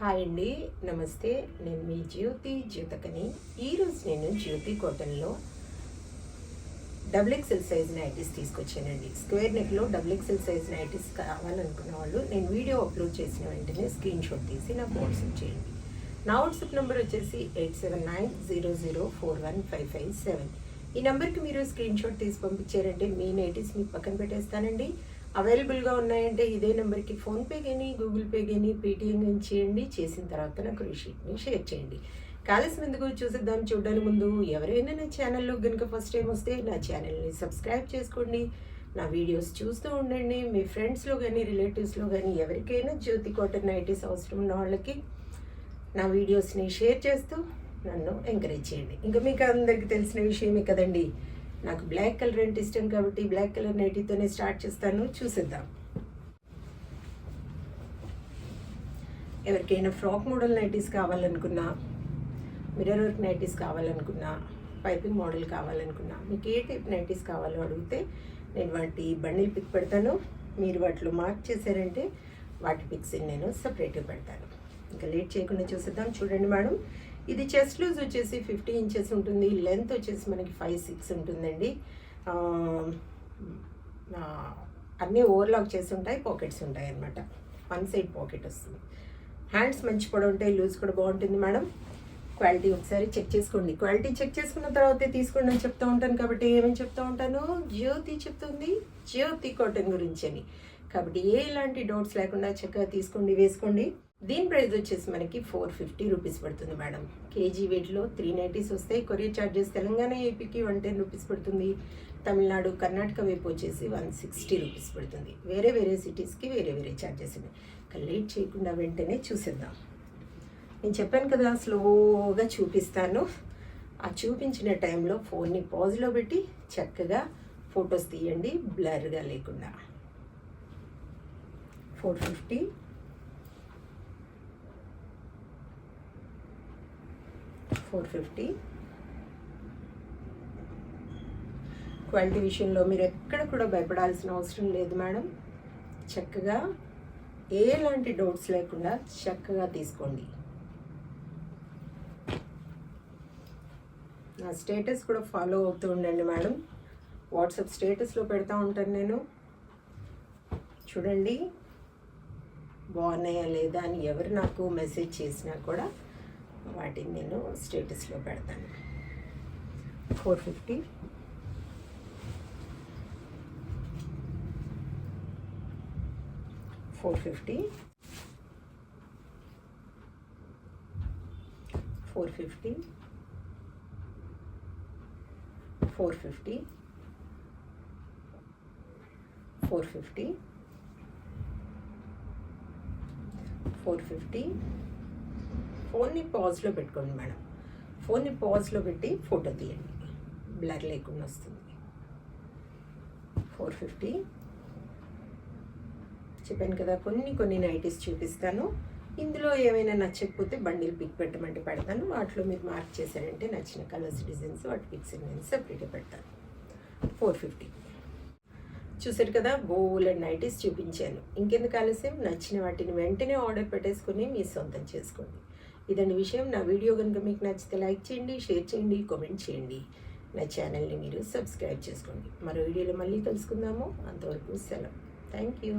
Hi అండి, నమస్తే. నేను మీ జ్యోతకని. ఈరోజు నేను జ్యోతి కాటన్లో డబుల్ ఎక్సెల్ సైజ్ నైటీస్ తీసుకొచ్చానండి. స్క్వేర్ నెక్లో డబుల్ ఎక్సెల్ సైజ్ నైటీస్ కావాలనుకున్న వాళ్ళు నేను వీడియో అప్లోడ్ చేసిన వెంటనే స్క్రీన్ షాట్ తీసి నాకు వాట్సాప్ చేయండి. నా వాట్సాప్ నెంబర్ వచ్చేసి 8790041557. ఈ నెంబర్కి మీరు స్క్రీన్ షాట్ తీసి పంపించారంటే మీ నైటీస్ మీకు పక్కన పెట్టేస్తానండి. అవైలబుల్గా ఉన్నాయంటే ఇదే నెంబర్కి ఫోన్పే కానీ గూగుల్ పే కానీ పేటిఎం కానీ చేయండి. చేసిన తర్వాత నాకు రిసీట్ని షేర్ చేయండి. కాలస్యం ఎందుకు చూసేద్దాం. చూడడానికి ముందు ఎవరైనా నా ఛానల్లో కనుక ఫస్ట్ టైం వస్తే నా ఛానల్ని సబ్స్క్రైబ్ చేసుకోండి. నా వీడియోస్ చూస్తూ ఉండండి. మీ ఫ్రెండ్స్లో కానీ రిలేటివ్స్లో కానీ ఎవరికైనా జ్యోతి కాటన్ నైటీస్ అవసరం ఉన్న వాళ్ళకి నా వీడియోస్ని షేర్ చేస్తూ నన్ను ఎంకరేజ్ చేయండి. ఇంకా మీకు అందరికీ తెలిసిన విషయమే కదండి, నాకు బ్లాక్ కలర్ అంటే ఇష్టం కాబట్టి బ్లాక్ కలర్ నైటీతోనే స్టార్ట్ చేస్తాను. చూసేద్దాం. ఎవరికైనా ఫ్రాక్ మోడల్ నైటీస్ కావాలనుకున్నా, మిర్రర్ వర్క్ నైటీస్ కావాలనుకున్నా, పైపింగ్ మోడల్ కావాలనుకున్నా, మీకు ఏ టైప్ నైటీస్ కావాలో అడిగితే నేను వాటి బండిల్ పిక్ పెడతాను. మీరు వాటిలో మార్క్ చేశారంటే వాటి పిక్స్ నేను సపరేట్గా పెడతాను. ఇంకా లేట్ చేయకుండా చూసేద్దాం. చూడండి మేడం, ఇది చెస్ట్ లూజ్ వచ్చేసి 50 ఇంచెస్ ఉంటుంది. లెంత్ వచ్చేసి మనకి 5-6 ఉంటుందండి. అన్నీ ఓవర్లాక్ చేసి ఉంటాయి, పాకెట్స్ ఉంటాయి అన్నమాట. వన్ సైడ్ పాకెట్ వస్తుంది. హ్యాండ్స్ మంచి పొడవు ఉంటాయి, లూజ్ కూడా బాగుంటుంది మేడం. క్వాలిటీ ఒకసారి చెక్ చేసుకోండి. క్వాలిటీ చెక్ చేసుకున్న తర్వాతే తీసుకోండి అని చెప్తూ ఉంటాను. కాబట్టి ఏమని చెప్తూ ఉంటాను, జ్యోతి చెప్తుంది జ్యోతి కాటన్ గురించి అని. కాబట్టి ఎలాంటి డౌట్స్ లేకుండా చక్కగా తీసుకోండి, వేసుకోండి. దీని ప్రైస్ వచ్చేసి మనకి 450 రూపీస్ పడుతుంది మేడం. కేజీ వెయిట్లో 3 నైటీస్ వస్తాయి. కొరియర్ ఛార్జెస్ తెలంగాణ ఏపీకి 110 రూపీస్ పడుతుంది. తమిళనాడు కర్ణాటక వైపు వచ్చేసి 160 రూపీస్ పడుతుంది. వేరే వేరే సిటీస్కి వేరే వేరే ఛార్జెస్ ఉన్నాయి. ఇక లేట్ చేయకుండా వెంటనే చూసేద్దాం. నేను చెప్పాను కదా, స్లోగా చూపిస్తాను. ఆ చూపించిన టైంలో ఫోన్ని పాజ్లో పెట్టి చక్కగా ఫొటోస్ తీయండి, బ్లర్గా లేకుండా. 450, 450. క్వాలిటీ విషయంలో మీరు ఎక్కడ కూడా భయపడాల్సిన అవసరం లేదు మేడం. చక్కగా ఎలాంటి డౌట్స్ లేకుండా చక్కగా తీసుకోండి. నా స్టేటస్ కూడా ఫాలో అవుతూ ఉండండి మేడం. వాట్సాప్ స్టేటస్లో పెడతా ఉంటాను నేను. చూడండి బాగున్నాయా లేదా అని ఎవరు నాకు మెసేజ్ చేసినా కూడా వాటిని నేను స్టేటస్లో పెడతాను. 450, 450, 450, 450, 450, 450. ఫోన్ని పాజ్లో పెట్టుకోండి మేడం. ఫోన్ని పాజ్లో పెట్టి ఫోటో తీయండి, బ్లర్ లేకుండా వస్తుంది. 450. చెప్పాను కదా, కొన్ని నైటీస్ చూపిస్తాను. ఇందులో ఏమైనా నచ్చకపోతే బండిల్ పిక్ పెట్టమంటే పెడతాను. వాటిలో మీరు మార్క్ చేశారంటే నచ్చిన కలర్స్, డిజైన్స్, వాటి పిక్స్ నేను సపరేట్గా పెడతాను. 450. చూసారు కదా, బోలెడ్ నైటీస్ చూపించాను. ఇంకెందుకు ఆలస్యం, నచ్చిన వాటిని వెంటనే ఆర్డర్ పెట్టేసుకొని మీ సొంతం చేసుకోండి. ఇదండి విషయం. నా వీడియో కనుక మీకు నచ్చితే లైక్ చేయండి, షేర్ చేయండి, కామెంట్ చేయండి. నా ఛానల్ని మీరు సబ్స్క్రైబ్ చేసుకోండి. మరో వీడియోలో మళ్ళీ కలుసుకుందాము. అంతవరకు సెలవు. Thank you.